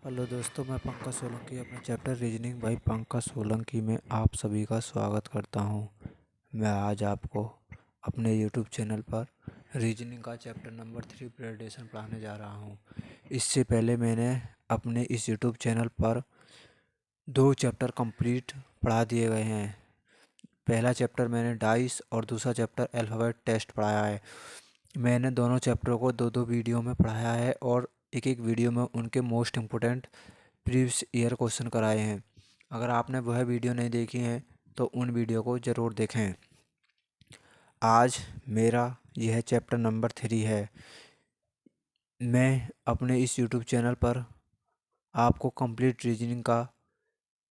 Hello दोस्तों, मैं पंकज सोलंकी अपने chapter reasoning bye Pankaj Solanki में आप सभी का स्वागत करता हूं। मैं आज आपको अपने यूट्यूब चैनल पर रीजनिंग का चैप्टर नंबर 3 प्रेडिक्शन पढ़ाने जा रहा हूं। इससे पहले मैंने अपने इस यूट्यूब चैनल पर 2 चैप्टर कंप्लीट पढ़ा दिए गए हैं। पहला चैप्टर मैंने डाइस और दूसरा चैप्टर अल्फ़ाबेट टेस्ट पढ़ाया है। मैंने दोनों चैप्टरों को 2-2 वीडियो में पढ़ाया है और एक वीडियो में उनके most important previous year question कराए हैं। अगर आपने वह वीडियो नहीं देखी है तो उन वीडियो को ज़रूर देखें। आज मेरा यह चैप्टर नंबर 3 है। मैं अपने इस यूट्यूब चैनल पर आपको कंप्लीट रीजनिंग का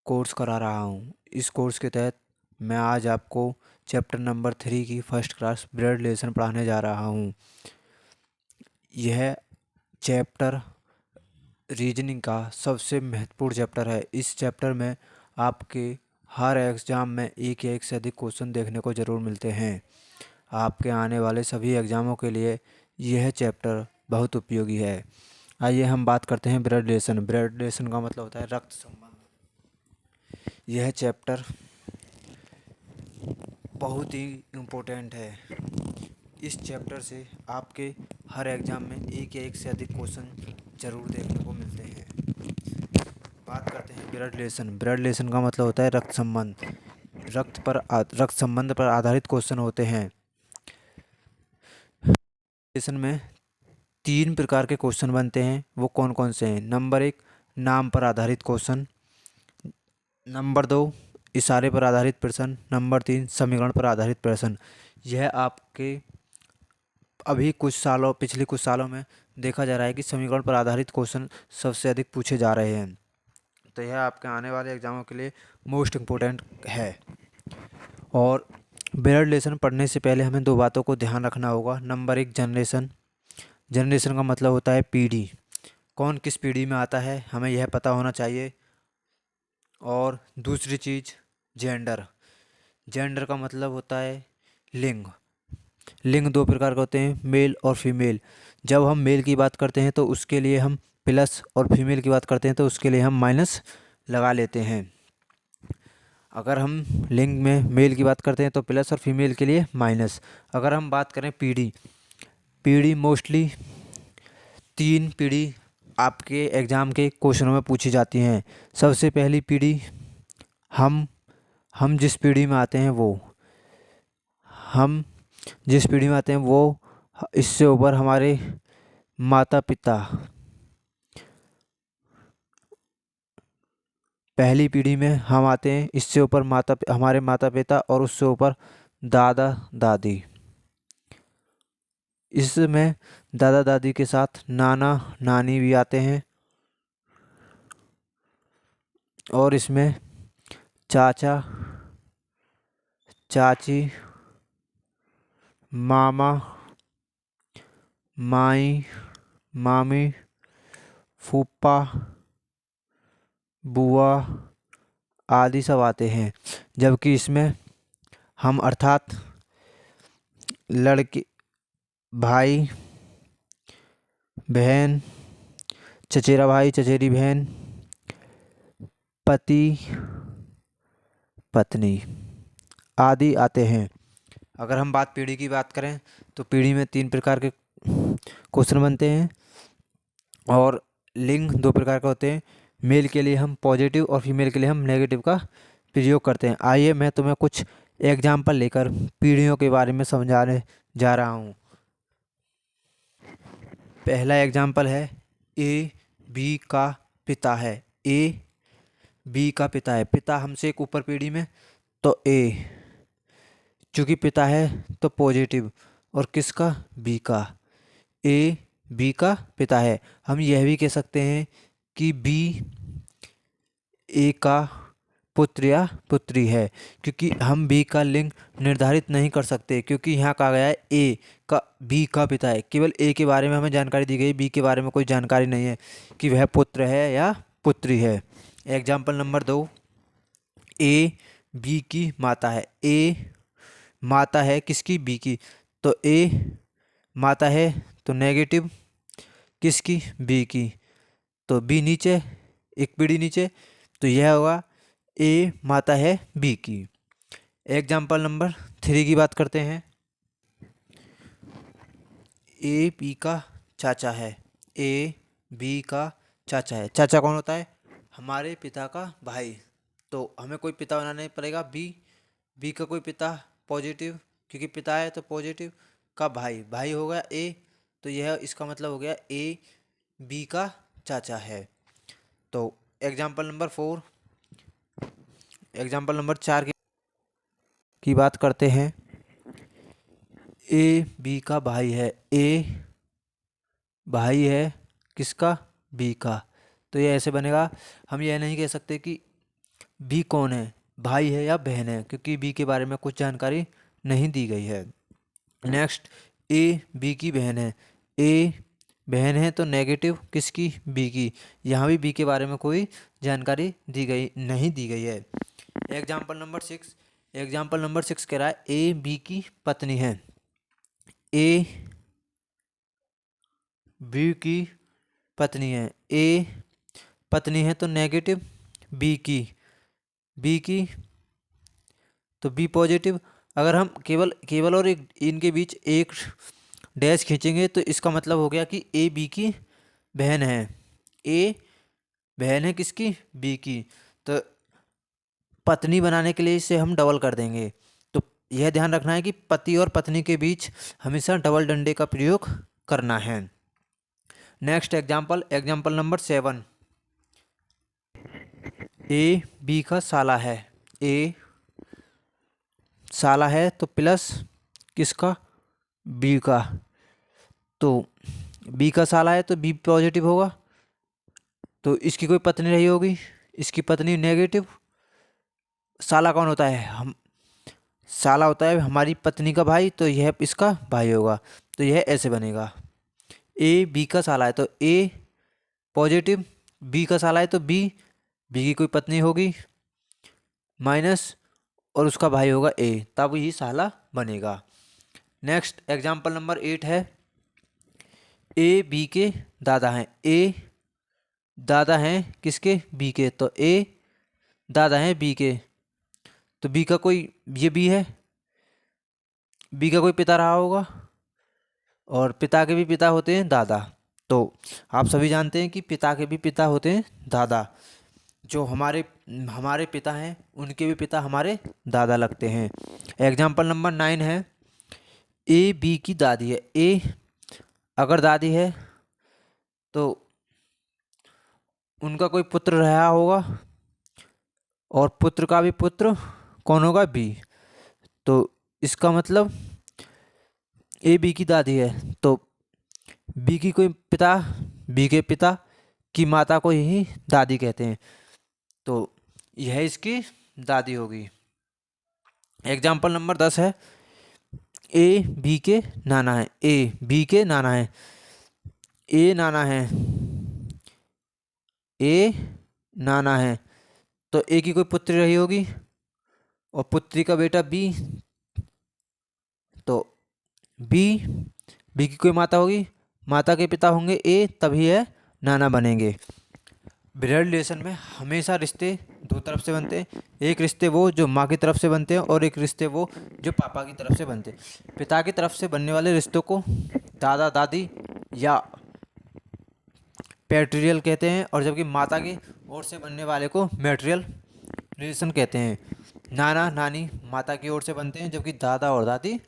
कोर्स करा रहा हूँ। इस कोर्स के तहत मैं आज आपको चैप्टर नंबर 3 की फर्स्ट क्लास ब्लड रिलेशन पढ़ाने जा रहा हूँ। यह चैप्टर रीजनिंग का सबसे महत्वपूर्ण चैप्टर है। इस चैप्टर में आपके हर एग्ज़ाम में एक या एक से अधिक क्वेश्चन देखने को ज़रूर मिलते हैं। आपके आने वाले सभी एग्ज़ामों के लिए यह चैप्टर बहुत उपयोगी है। आइए हम बात करते हैं ब्लड रिलेशन। ब्लड रिलेशन का मतलब होता है रक्त संबंध। यह चैप्टर बहुत ही इम्पोर्टेंट है। इस चैप्टर से आपके हर एग्ज़ाम में एक या एक से अधिक क्वेश्चन ज़रूर देखने को मिलते हैं। बात करते हैं ब्लड रिलेशन। ब्लड रिलेशन का मतलब होता है रक्त संबंध। रक्त संबंध पर आधारित क्वेश्चन होते हैं। रिलेशन में 3 प्रकार के क्वेश्चन बनते हैं। वो कौन कौन से हैं? नंबर 1 नाम पर आधारित क्वेश्चन, नंबर 2 इशारे पर आधारित प्रश्न, नंबर 3 समीकरण पर आधारित प्रश्न। यह आपके पिछले कुछ सालों में देखा जा रहा है कि समीकरण पर आधारित क्वेश्चन सबसे अधिक पूछे जा रहे हैं। तो यह आपके आने वाले एग्ज़ामों के लिए मोस्ट इम्पोर्टेंट है। और ब्लड रिलेशन पढ़ने से पहले हमें 2 बातों को ध्यान रखना होगा। Number 1 generation. जनरेशन का मतलब होता है पीढ़ी। कौन किस पीढ़ी में आता है हमें यह पता होना चाहिए। और दूसरी चीज़ जेंडर। जेंडर का मतलब होता है लिंग। लिंग 2 प्रकार के होते हैं, मेल और फीमेल। जब हम मेल की बात करते हैं तो उसके लिए हम प्लस और फीमेल की बात करते हैं तो उसके लिए हम माइनस लगा लेते हैं। अगर हम लिंग में मेल की बात करते हैं तो प्लस और फीमेल के लिए माइनस। अगर हम बात करें पीढ़ी मोस्टली 3 पीढ़ी आपके एग्ज़ाम के क्वेश्चनों में पूछी जाती हैं। सबसे पहली पीढ़ी हम जिस पीढ़ी में आते हैं हम जिस पीढ़ी में आते हैं वो इससे ऊपर हमारे माता पिता। पहली पीढ़ी में हम आते हैं, इससे ऊपर हमारे माता पिता और उससे ऊपर दादा दादी। इसमें दादा दादी के साथ नाना नानी भी आते हैं। और इसमें चाचा चाची, मामा माई, मामी, फूफा, बुआ आदि सब आते हैं। जबकि इसमें हम अर्थात लड़के, भाई, बहन, चचेरा भाई, चचेरी बहन, पति, पत्नी आदि आते हैं। अगर हम पीढ़ी की बात करें तो पीढ़ी में 3 प्रकार के क्वेश्चन बनते हैं और लिंग 2 प्रकार के होते हैं। मेल के लिए हम पॉजिटिव और फीमेल के लिए हम नेगेटिव का प्रयोग करते हैं। आइए मैं तुम्हें कुछ एग्जाम्पल लेकर पीढ़ियों के बारे में समझाने जा रहा हूँ। पहला एग्जाम्पल है ए बी का पिता है। ए बी का पिता है। पिता हमसे एक ऊपर पीढ़ी में तो ए, चूँकि पिता है तो पॉजिटिव, और किसका? बी का। ए बी का पिता है। हम यह भी कह सकते हैं कि बी ए का पुत्र या पुत्री है, क्योंकि हम बी का लिंग निर्धारित नहीं कर सकते, क्योंकि यहाँ कहा गया है ए का बी का पिता है। केवल ए के बारे में हमें जानकारी दी गई, बी के बारे में कोई जानकारी नहीं है कि वह पुत्र है या पुत्री है। एग्जाम्पल नंबर 2, ए बी की माता है। ए माता है किसकी? बी की। तो ए माता है तो नेगेटिव किसकी? बी की। तो बी नीचे एक पीढ़ी नीचे, तो यह होगा ए माता है बी की। एग्जाम्पल नंबर 3 की बात करते हैं। ए बी का चाचा है। ए बी का चाचा है। चाचा कौन होता है? हमारे पिता का भाई। तो हमें कोई पिता बनाना पड़ेगा बी। बी का कोई पिता पॉजिटिव, क्योंकि पिता है तो पॉजिटिव का भाई, भाई हो गया ए। तो यह इसका मतलब हो गया ए बी का चाचा है। तो एग्जाम्पल नंबर 4, एग्जाम्पल नंबर 4 की बात करते हैं। ए बी का भाई है। ए भाई है किसका? बी का। तो ये ऐसे बनेगा। हम यह नहीं कह सकते कि बी कौन है, भाई है या बहन है, क्योंकि बी के बारे में कुछ जानकारी नहीं दी गई है। नेक्स्ट, ए बी की बहन है। ए बहन है तो नेगेटिव किसकी? बी की। यहाँ भी बी के बारे में कोई जानकारी नहीं दी गई है। एग्जाम्पल नंबर 6, एग्जाम्पल नंबर 6 कह रहा है ए बी की पत्नी है। ए बी की पत्नी है। ए पत्नी है तो नेगेटिव बी की। बी की तो बी पॉजिटिव। अगर हम केवल और एक इनके बीच एक डैश खींचेंगे तो इसका मतलब हो गया कि ए बी की बहन है। ए बहन है किसकी? बी की। तो पत्नी बनाने के लिए इसे हम डबल कर देंगे। तो यह ध्यान रखना है कि पति और पत्नी के बीच हमेशा डबल डंडे का प्रयोग करना है। Next example, example number 7, A B का साला है। ए साला है तो प्लस किसका? बी का। तो बी का साला है तो बी पॉजिटिव होगा। तो इसकी कोई पत्नी रही होगी, इसकी पत्नी नेगेटिव। साला कौन होता है? हम साला होता है हमारी पत्नी का भाई, तो यह इसका भाई होगा। तो यह ऐसे बनेगा। ए बी का साला है तो ए पॉजिटिव, बी का साला है तो बी, बी की कोई पत्नी होगी माइनस, और उसका भाई होगा ए, तब ही साला बनेगा। नेक्स्ट एग्जाम्पल नंबर 8 है, ए बी के दादा हैं। ए दादा हैं किसके? बी के। तो ए दादा हैं बी के, तो बी का कोई, ये बी है, बी का कोई पिता रहा होगा, और पिता के भी पिता होते हैं दादा। तो आप सभी जानते हैं कि पिता के भी पिता होते हैं दादा। जो हमारे हमारे पिता हैं उनके भी पिता हमारे दादा लगते हैं। एग्जाम्पल नंबर 9 है, ए बी की दादी है। ए अगर दादी है तो उनका कोई पुत्र रहा होगा, और पुत्र का भी पुत्र कौन होगा? बी। तो इसका मतलब ए बी की दादी है तो बी की कोई पिता, बी के पिता की माता को ही दादी कहते हैं। तो यह इसकी दादी होगी। एग्जाम्पल नंबर 10 है, ए बी के नाना है। ए बी के नाना है। ए नाना है, ए नाना है तो ए की कोई पुत्री रही होगी, और पुत्री का बेटा बी, तो बी, बी की कोई माता होगी, माता के पिता होंगे ए, तभी है नाना बनेंगे। ब्लड रिलेशन में हमेशा रिश्ते दो तरफ से बनते हैं। एक रिश्ते वो जो माँ की तरफ से बनते हैं, और एक रिश्ते वो जो पापा की तरफ से बनते हैं। पिता की तरफ से बनने वाले रिश्तों को दादा दादी या पैट्रियल कहते हैं, और जबकि माता की ओर से बनने वाले को मैट्रियल रिलेशन कहते हैं। नाना नानी माता की ओर से बनते हैं, जबकि दादा और दादी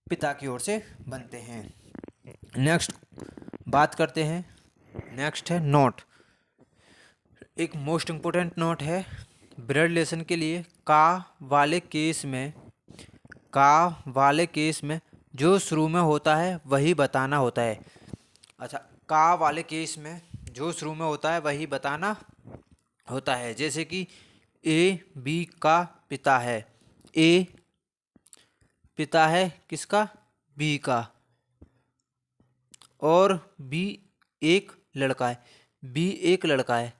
पिता की ओर से बनते हैं। नेक्स्ट बात करते हैं, नेक्स्ट है नोट। एक मोस्ट इम्पोर्टेंट नोट है ब्लड रिलेशन के लिए। का वाले केस में, का वाले केस में जो शुरू में होता है वही बताना होता है। अच्छा, का वाले केस में जो शुरू में होता है वही बताना होता है। जैसे कि ए बी का पिता है। ए पिता है किसका? बी का, और बी एक लड़का है। बी एक लड़का है,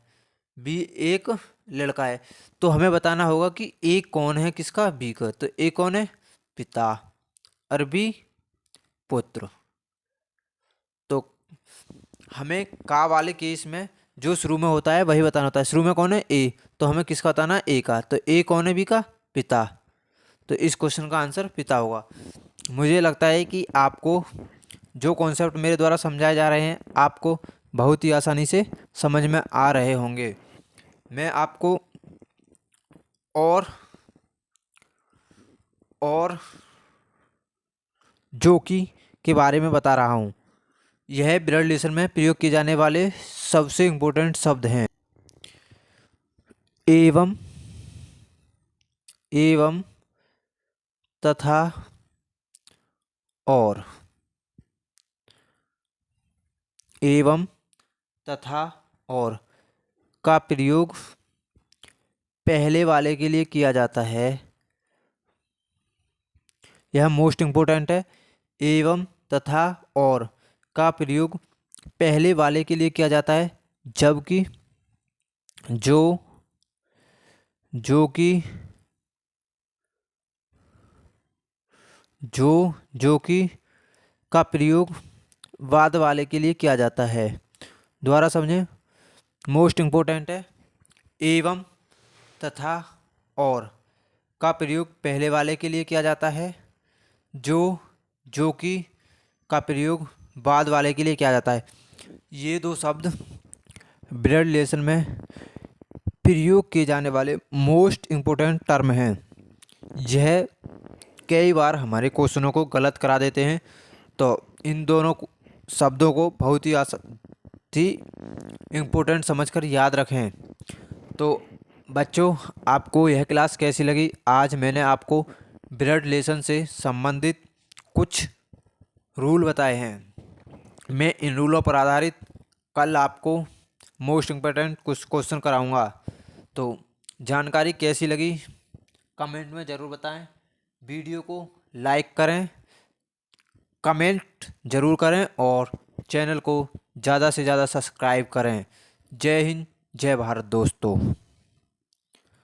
बी एक लड़का है। तो हमें बताना होगा कि ए कौन है किसका? बी का। तो ए कौन है? पिता, और बी पुत्र। तो हमें का वाले केस में जो शुरू में होता है वही बताना होता है। शुरू में कौन है? ए, तो हमें किसका बताना है? ए का। तो ए कौन है? बी का? पिता। तो इस क्वेश्चन का आंसर पिता होगा। मुझे लगता है कि आपको जो कॉन्सेप्ट मेरे द्वारा समझाए जा रहे हैं आपको बहुत ही आसानी से समझ में आ रहे होंगे। मैं आपको और जो कि के बारे में बता रहा हूँ। यह ब्लड रिलेशन में प्रयोग किए जाने वाले सबसे इम्पोर्टेंट शब्द हैं। एवं, एवं, तथा, और। एवं, तथा, और का प्रयोग पहले वाले के लिए किया जाता है। यह मोस्ट इम्पोर्टेंट है। एवं, तथा, और का प्रयोग पहले वाले के लिए किया जाता है, जबकि जो कि का प्रयोग बाद वाले के लिए किया जाता है। दोबारा समझें, मोस्ट इम्पोर्टेंट है। एवं, तथा, और का प्रयोग पहले वाले के लिए किया जाता है, जो कि का प्रयोग बाद वाले के लिए किया जाता है। ये दो शब्द ब्लड रिलेशन में प्रयोग किए जाने वाले मोस्ट इम्पोर्टेंट टर्म हैं। यह कई बार हमारे क्वेश्चनों को गलत करा देते हैं, तो इन दोनों शब्दों को बहुत ही इम्पोर्टेंट समझकर याद रखें। तो बच्चों, आपको यह क्लास कैसी लगी? आज मैंने आपको ब्लड रिलेशन से संबंधित कुछ रूल बताए हैं। मैं इन रूलों पर आधारित कल आपको मोस्ट इम्पोर्टेंट कुछ क्वेश्चन कराऊंगा। तो जानकारी कैसी लगी कमेंट में ज़रूर बताएं। वीडियो को लाइक करें, कमेंट ज़रूर करें और चैनल को ज़्यादा से ज़्यादा सब्सक्राइब करें। जय हिंद, जय भारत दोस्तों।